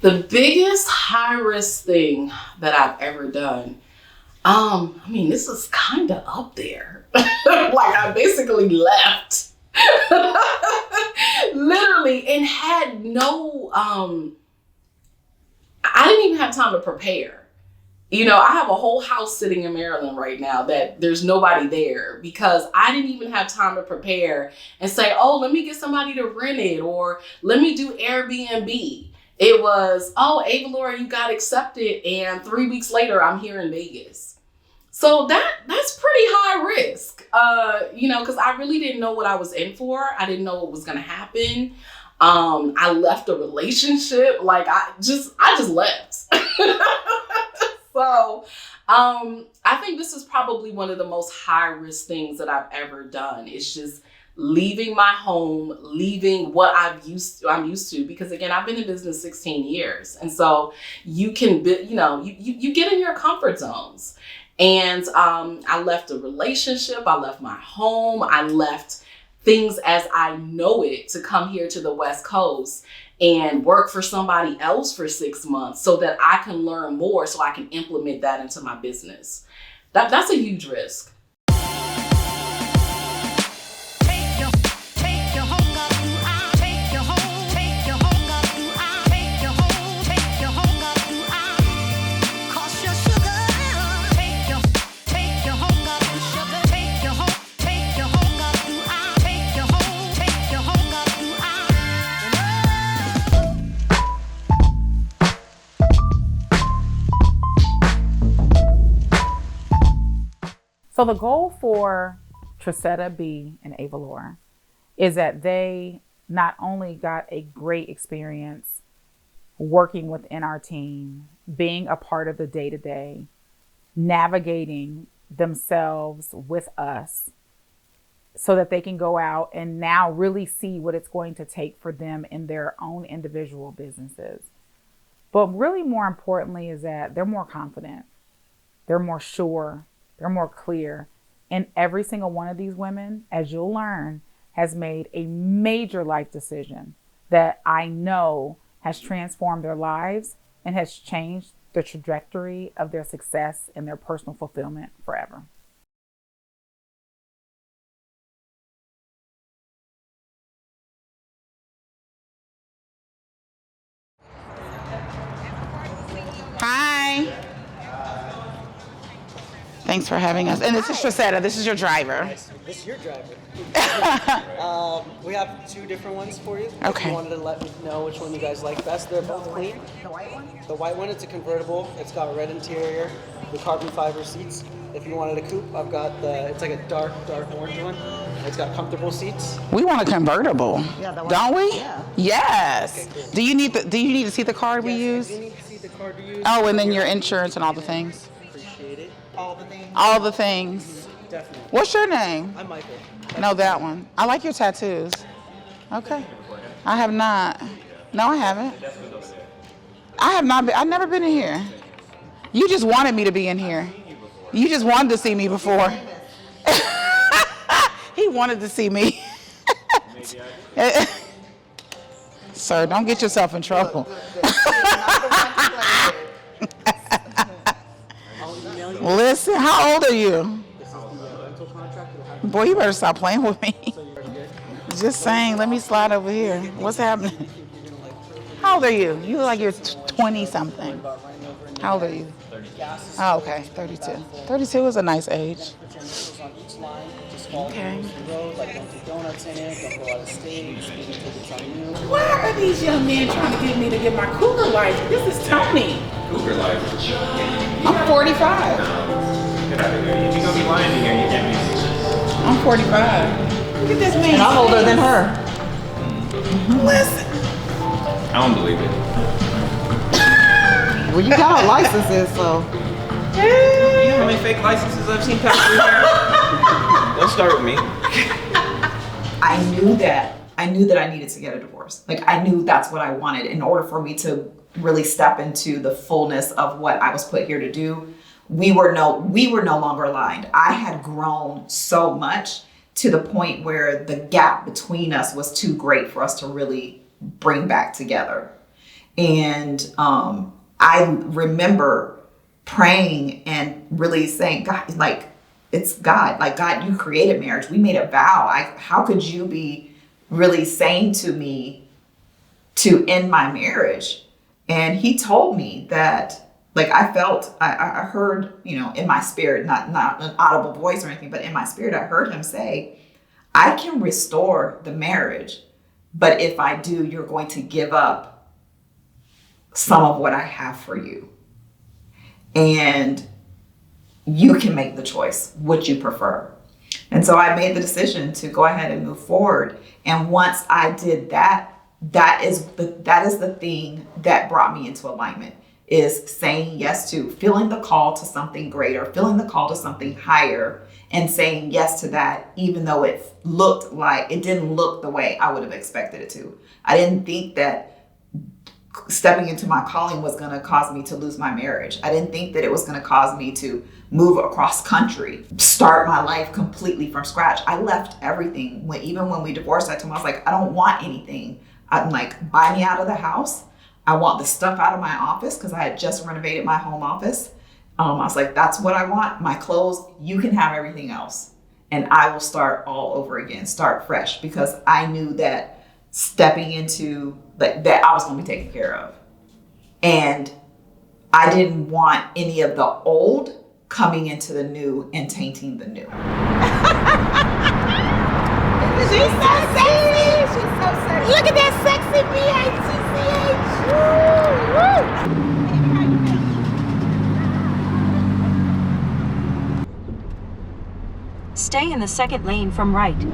The biggest high risk thing that I've ever done, this is kind of up there. Like I basically left literally and had no, I didn't even have time to prepare. I have a whole house sitting in Maryland right now that there's nobody there because I didn't even have time to prepare and say, oh, let me get somebody to rent it or let me do Airbnb. It was, oh, Aprille, you got accepted, and 3 weeks later, I'm here in Vegas. So that's pretty high risk, because I really didn't know what I was in for. I didn't know what was going to happen. I left a relationship. Like I just left. So I think this is probably one of the most high risk things that I've ever done. It's just leaving my home, leaving what I'm used to, because again, I've been in business 16 years. And so you can be, you get in your comfort zones. And I left a relationship, I left my home, I left things as I know it to come here to the West Coast and work for somebody else for 6 months so that I can learn more so I can implement that into my business. That's a huge risk. So the goal for Tracetta B and Aprille is that they not only got a great experience working within our team, being a part of the day-to-day, navigating themselves with us so that they can go out and now really see what it's going to take for them in their own individual businesses. But really more importantly is that they're more confident, they're more sure, they're more clear. And every single one of these women, as you'll learn, has made a major life decision that I know has transformed their lives and has changed the trajectory of their success and their personal fulfillment forever. Hi. Thanks for having us. And this is Tracetta. This is your driver. This is your driver. We have two different ones for you. Okay. If you wanted to let me know which one you guys like best. They're both clean. The white one? The white one, it's a convertible. It's got a red interior, the carbon fiber seats. If you wanted a coupe, I've got it's like a dark orange one. It's got comfortable seats. We want a convertible. Yeah, the one. Don't we? Yeah. Yes. Okay, cool. Do you need to see the card we use? You need to see the card you use. Oh, and then your insurance and all the things. Appreciate it. All the things. All the things. Definitely. What's your name? I'm Michael. No, that one. I like your tattoos. Okay. I have not. No, I haven't. I have not been. I've never been in here. You just wanted me to be in here. You just wanted to see me before. He wanted to see me. Sir, don't get yourself in trouble. Listen, how old are you? Boy, you better stop playing with me. Just saying, let me slide over here. What's happening? How old are you? You look like you're 20-something. How old are you? Oh, okay, 32. 32 is a nice age. Okay. Why are these young men trying to get me to get my cougar life? This is Tony. Cougar life. I'm 45. Get out of here. You're gonna be lying to here. You can't be. I'm 45. Look at this man. And I'm older than her. Listen. I don't believe it. Well, you got licenses, so. You know how many fake licenses I've seen pass through here? Don't start with me. I knew that I needed to get a divorce. Like I knew that's what I wanted in order for me to really step into the fullness of what I was put here to do. We were no longer aligned. I had grown so much to the point where the gap between us was too great for us to really bring back together. And I remember praying and really saying, God, like, it's God. Like, God, you created marriage. We made a vow. How could you be really saying to me to end my marriage? And he told me that, like, I heard, you know, in my spirit, not an audible voice or anything, but in my spirit, I heard him say, I can restore the marriage, but if I do, you're going to give up some of what I have for you. And you can make the choice, what you prefer. And so I made the decision to go ahead and move forward. And once I did that, that is the thing that brought me into alignment, is saying yes to, feeling the call to something greater, feeling the call to something higher, and saying yes to that, even though it didn't look the way I would have expected it to. I didn't think that stepping into my calling was going to cause me to lose my marriage. I didn't think that it was going to cause me to move across country, start my life completely from scratch. I left everything. Even when we divorced, I told him, I was like, I don't want anything. I'm like, buy me out of the house. I want the stuff out of my office, because I had just renovated my home office. I was like, that's what I want. My clothes, you can have everything else. And I will start all over again, start fresh, because I knew that stepping into that I was going to be taken care of. And I didn't want any of the old coming into the new and tainting the new. She's so sexy. She's so sexy. Look at that sexy B-A-T-C-H. Stay in the second lane from right.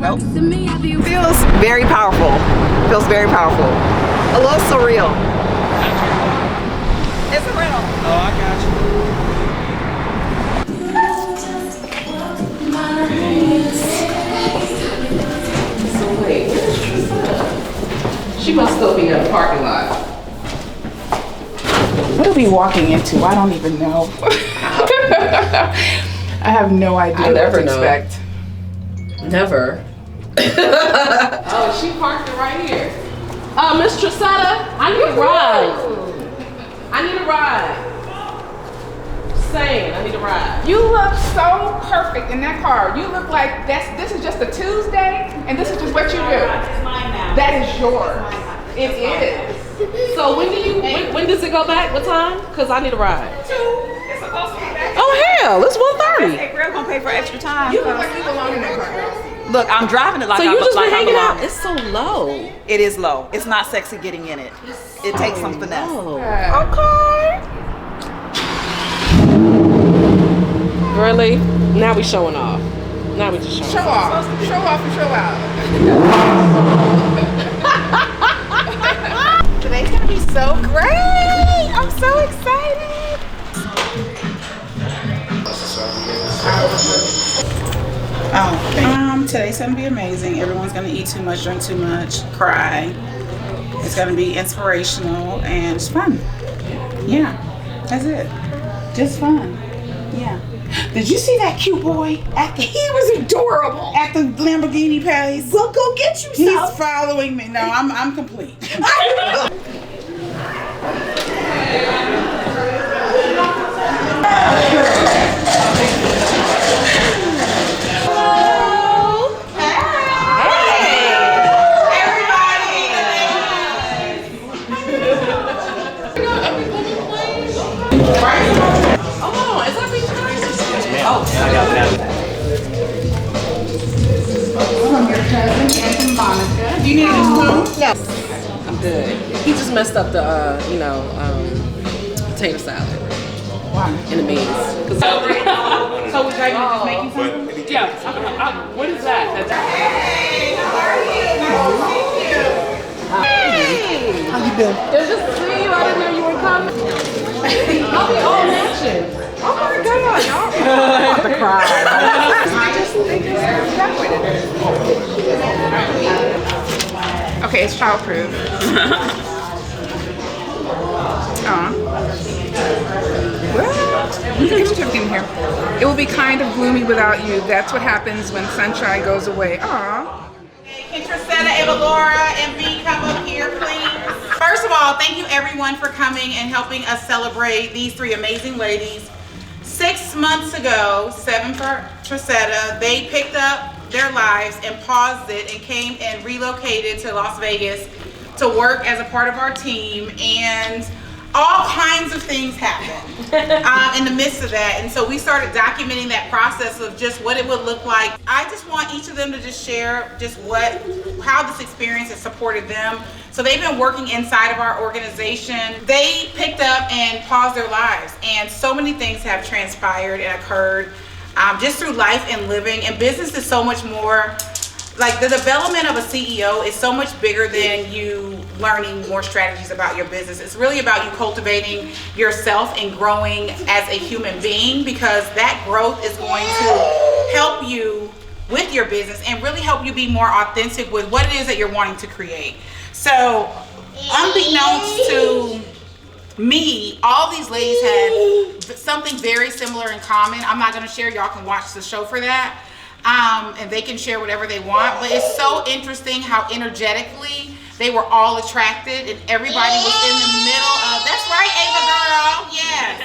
Nope. Feels very powerful. Feels very powerful. A little surreal. It's a rental. Oh, I got you. So wait, where's Trisha? She must still be in the parking lot. What are we walking into? I don't even know. I have no idea what to expect. Never. Oh, she parked it right here. Miss Trisetta, I need a ride. I need a ride. Just saying, I need a ride. You look so perfect in that car. You look like this is just a Tuesday, and this is just what you do. That is yours. It is. So when does it go back? What time? Because I need a ride. 2. It's supposed to be back. Oh hell, it's 1:30. Aprille gonna pay for extra time. You look like you belong in that car. Look, I'm driving it like So I you just been hanging belong. out? It's so low. It is low. It's not sexy getting in it. It takes some finesse. Okay. Really? Now we showing off. Now we just showing Show off. off. Show off and show out. Today's gonna be so great. I'm so excited. Today's gonna be amazing. Everyone's gonna eat too much, drink too much, cry. It's gonna be inspirational and it's fun. Yeah, that's it. Just fun. Yeah. Did you see that cute boy? He was adorable. At the Lamborghini place. Well, go get you some. He's following me. No, I'm complete. Do you need a spoon? Yes. I'm good. He just messed up the, potato salad. Why? In the beans. So we're going to just make you something? Yeah. What is that? Hey, how are you? Nice to see you. Hey. How you been? It was just to see you. I didn't know you were coming. I'll be all matching. Oh my God, y'all. I'm about to cry. Okay, it's childproof. What? Get your certificate in here. It will be kind of gloomy without you. That's what happens when sunshine goes away. Aw. Tracetta, Laura, and B, come up here, please. First of all, thank you everyone for coming and helping us celebrate these three amazing ladies. 6 months ago, 7 for Tracetta, they picked up their lives and paused it and came and relocated to Las Vegas to work as a part of our team, and all kinds of things happened in the midst of that. And so we started documenting that process of just what it would look like. I just want each of them to just share just how this experience has supported them. So they've been working inside of our organization. They picked up and paused their lives, and so many things have transpired and occurred just through life and living. And business is so much more, like the development of a CEO is so much bigger than you learning more strategies about your business. It's really about you cultivating yourself and growing as a human being, because that growth is going to help you with your business and really help you be more authentic with what it is that you're wanting to create. So unbeknownst to me, all these ladies had something very similar in common. I'm not going to share, y'all can watch the show for that. And they can share whatever they want, but it's so interesting how energetically they were all attracted, and everybody was in the middle of, that's right, Ava girl, yes.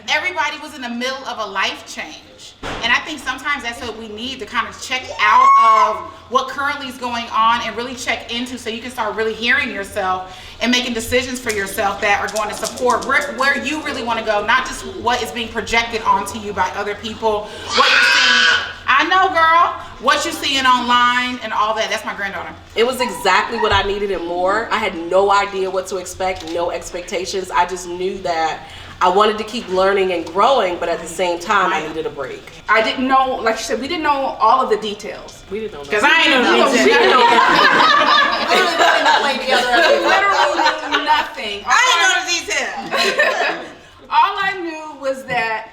Everybody was in the middle of a life change. And I think sometimes that's what we need to kind of check out of what currently is going on and really check into, so you can start really hearing yourself and making decisions for yourself that are going to support where you really want to go, not just what is being projected onto you by other people, what you're seeing. I know, girl, what you're seeing online and all that. That's my granddaughter. It was exactly what I needed and more. I had no idea what to expect, no expectations. I just knew that I wanted to keep learning and growing, but at the same time, I needed a break. I didn't know, like she said, we didn't know all of the details. We didn't know that. Because I ain't know the details. She didn't know that. Literally nothing. I ain't know the details. All I knew was that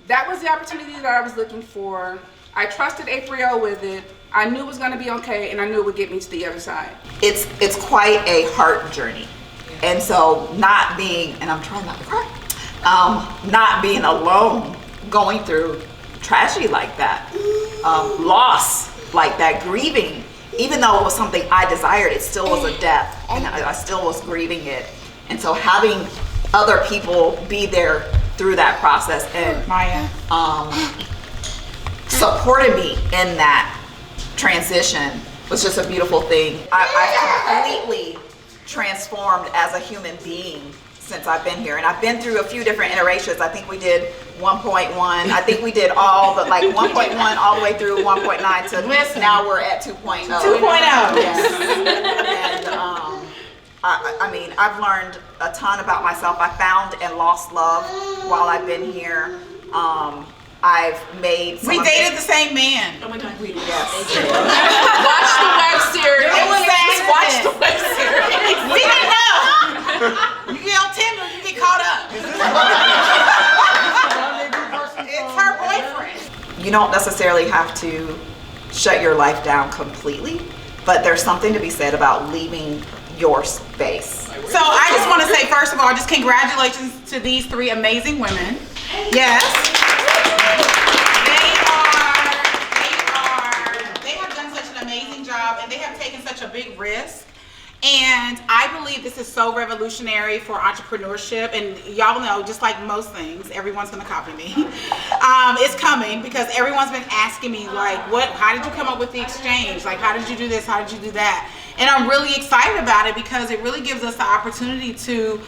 was the opportunity that I was looking for. I trusted Aprille with it. I knew it was going to be okay, and I knew it would get me to the other side. It's quite a heart journey. And so not being, and I'm trying not to cry, not being alone, going through tragedy like that, loss like that, grieving, even though it was something I desired, it still was a death, and I still was grieving it. And so having other people be there through that process and supported me in that transition was just a beautiful thing. I completely transformed as a human being since I've been here, and I've been through a few different iterations. I think we did 1.1. I think we did all the 1.1 all the way through 1.9 to now we're at 2.0. 2.0. Yes. And I mean, I've learned a ton about myself. I found and lost love while I've been here. I've made. We dated the same man. Oh my God, we did. Yes. Watch the web series. Watch the web series. We didn't know. You get on Tinder, you get caught up. It's her boyfriend. You don't necessarily have to shut your life down completely, but there's something to be said about leaving your space. So I just want to say, first of all, just congratulations to these three amazing women. Yes. They have done such an amazing job, and they have taken such a big risk. And I believe this is so revolutionary for entrepreneurship. And y'all know, just like most things, everyone's gonna copy me. It's coming, because everyone's been asking me, like, how did you come up with the exchange? Like, how did you do this? How did you do that? And I'm really excited about it, because it really gives us the opportunity to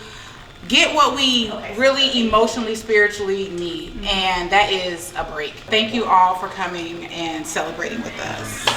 get what we really emotionally, spiritually need. And that is a break. Thank you all for coming and celebrating with us.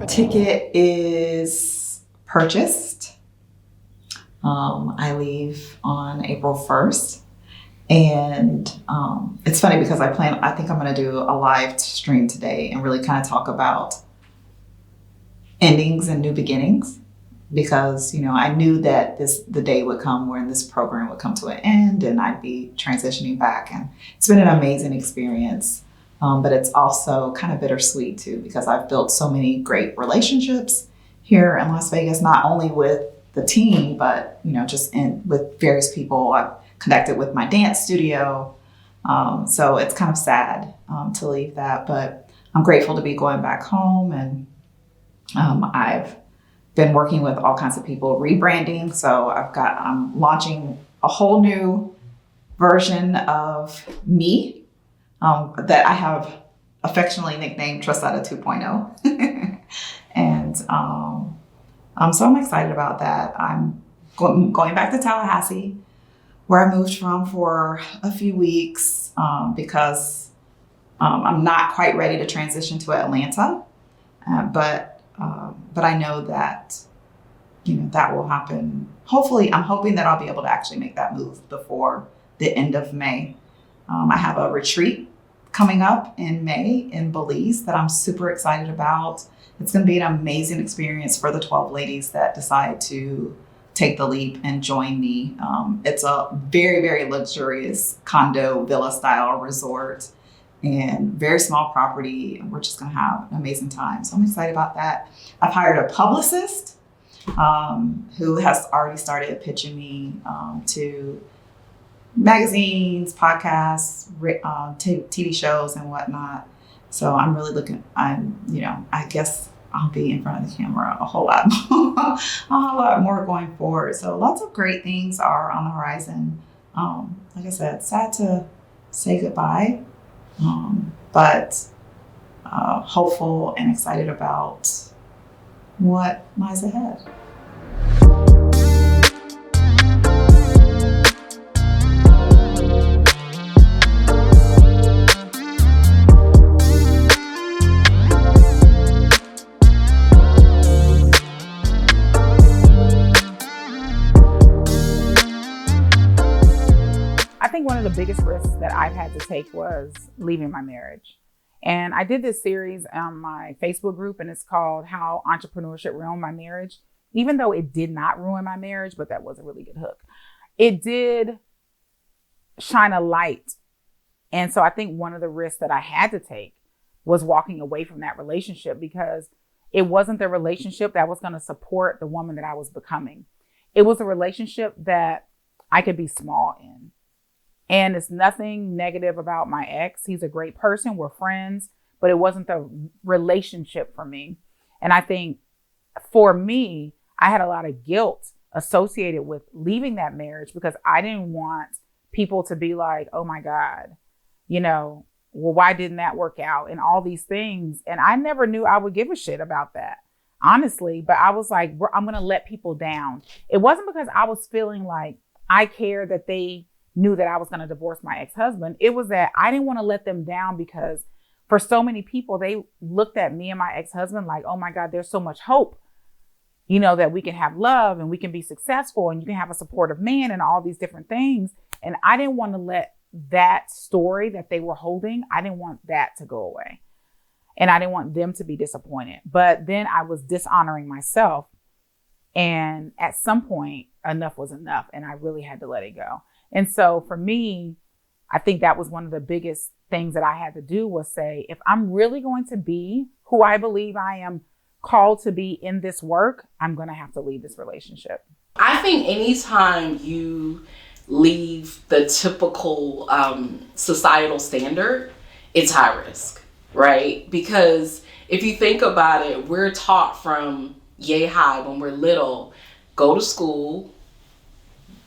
ticket is purchased. I leave on April 1st. And it's funny because I think I'm going to do a live stream today and really kind of talk about endings and new beginnings, because, you know, I knew that the day would come when this program would come to an end and I'd be transitioning back. And it's been an amazing experience. But it's also kind of bittersweet too, because I've built so many great relationships here in Las Vegas, not only with the team, but, you know, just with various people. I've connected with my dance studio. So it's kind of sad to leave that, but I'm grateful to be going back home. And I've been working with all kinds of people rebranding. So I'm launching a whole new version of me that I have affectionately nicknamed Trustada 2.0. And so I'm excited about that. I'm going back to Tallahassee, where I moved from for a few weeks because I'm not quite ready to transition to Atlanta. But I know that, you know, that will happen. Hopefully, I'm hoping that I'll be able to actually make that move before the end of May. I have a retreat coming up in May in Belize that I'm super excited about. It's going to be an amazing experience for the 12 ladies that decide to take the leap and join me. It's a very, very luxurious condo villa style resort and very small property. We're just going to have an amazing time. So I'm excited about that. I've hired a publicist who has already started pitching me to magazines, podcasts, TV shows and whatnot. So I'm really I guess I'll be in front of the camera a whole lot more going forward. So lots of great things are on the horizon. Like I said, sad to say goodbye, but hopeful and excited about what lies ahead. One of the biggest risks that I've had to take was leaving my marriage. And I did this series on my Facebook group, and it's called How Entrepreneurship Ruined My Marriage. Even though it did not ruin my marriage, but that was a really good hook. It did shine a light. And so I think one of the risks that I had to take was walking away from that relationship, because it wasn't the relationship that was going to support the woman that I was becoming. It was a relationship that I could be small in. And it's nothing negative about my ex. He's a great person. We're friends, but it wasn't the relationship for me. And I think for me, I had a lot of guilt associated with leaving that marriage, because I didn't want people to be like, oh my God, you know, well, why didn't that work out? And all these things. And I never knew I would give a shit about that, honestly. But I was like, I'm going to let people down. It wasn't because I was feeling like I cared that they knew that I was going to divorce my ex-husband. It was that I didn't want to let them down, because for so many people, they looked at me and my ex-husband like, oh my God, there's so much hope, you know, that we can have love and we can be successful and you can have a supportive man and all these different things. And I didn't want to let that story that they were holding, I didn't want that to go away. And I didn't want them to be disappointed. But then I was dishonoring myself. And at some point, enough was enough. And I really had to let it go. And so for me, I think that was one of the biggest things that I had to do, was say, if I'm really going to be who I believe I am called to be in this work, I'm going to have to leave this relationship. I think anytime you leave the typical societal standard, it's high risk, right? Because if you think about it, we're taught from yay high when we're little, go to school,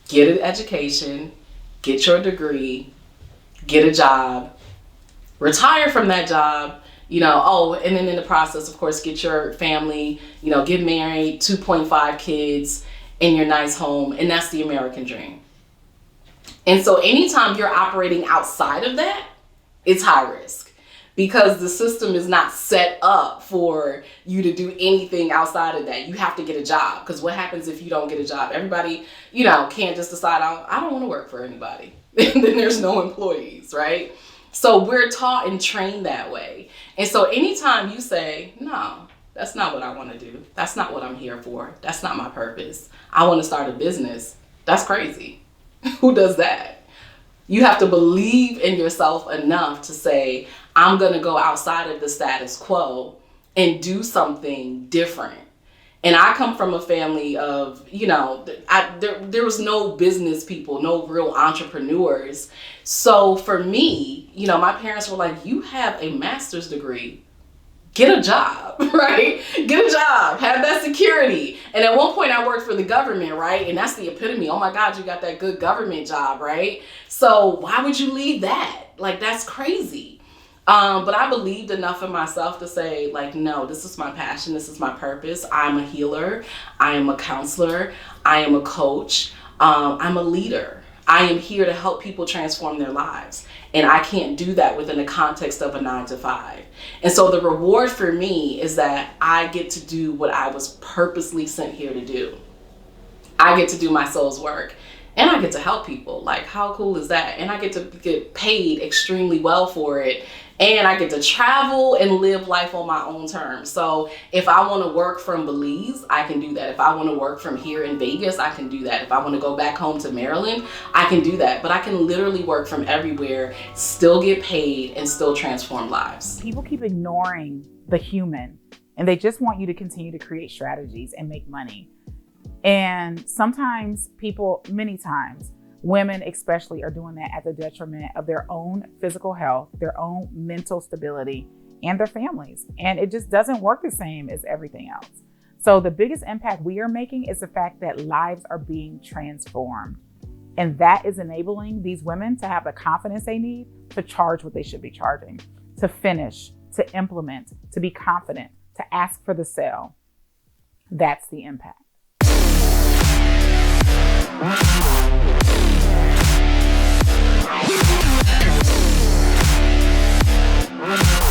get an education, get your degree, get a job, retire from that job, you know, and then in the process, of course, get your family, you know, get married, 2.5 kids in your nice home. And that's the American dream. And so anytime you're operating outside of that, it's high risk, because the system is not set up for you to do anything outside of that. You have to get a job, because what happens if you don't get a job? Everybody, can't just decide, I don't want to work for anybody. And then there's no employees, right? So we're taught and trained that way. And so anytime you say, no, that's not what I want to do. That's not what I'm here for. That's not my purpose. I want to start a business. That's crazy. Who does that? You have to believe in yourself enough to say, I'm going to go outside of the status quo and do something different. And I come from a family of, there was no business people, no real entrepreneurs. So for me, my parents were like, you have a master's degree, get a job, right? Get a job, have that security. And at one point I worked for the government, right? And that's the epitome. Oh my God, you got that good government job, right? So why would you leave that? Like, that's crazy. But I believed enough in myself to say, like, no, this is my passion. This is my purpose. I'm a healer. I am a counselor. I am a coach. I'm a leader. I am here to help people transform their lives. And I can't do that within the context of a 9-to-5. And so the reward for me is that I get to do what I was purposely sent here to do. I get to do my soul's work. And I get to help people. Like, how cool is that? And I get to get paid extremely well for it. And I get to travel and live life on my own terms. So if I want to work from Belize, I can do that. If I want to work from here in Vegas, I can do that. If I want to go back home to Maryland, I can do that. But I can literally work from everywhere, still get paid, and still transform lives. People keep ignoring the human, and they just want you to continue to create strategies and make money. And sometimes many times, women especially, are doing that at the detriment of their own physical health, their own mental stability, and their families. And it just doesn't work the same as everything else. So the biggest impact we are making is the fact that lives are being transformed. And that is enabling these women to have the confidence they need to charge what they should be charging, to finish, to implement, to be confident, to ask for the sale. That's the impact. Wow.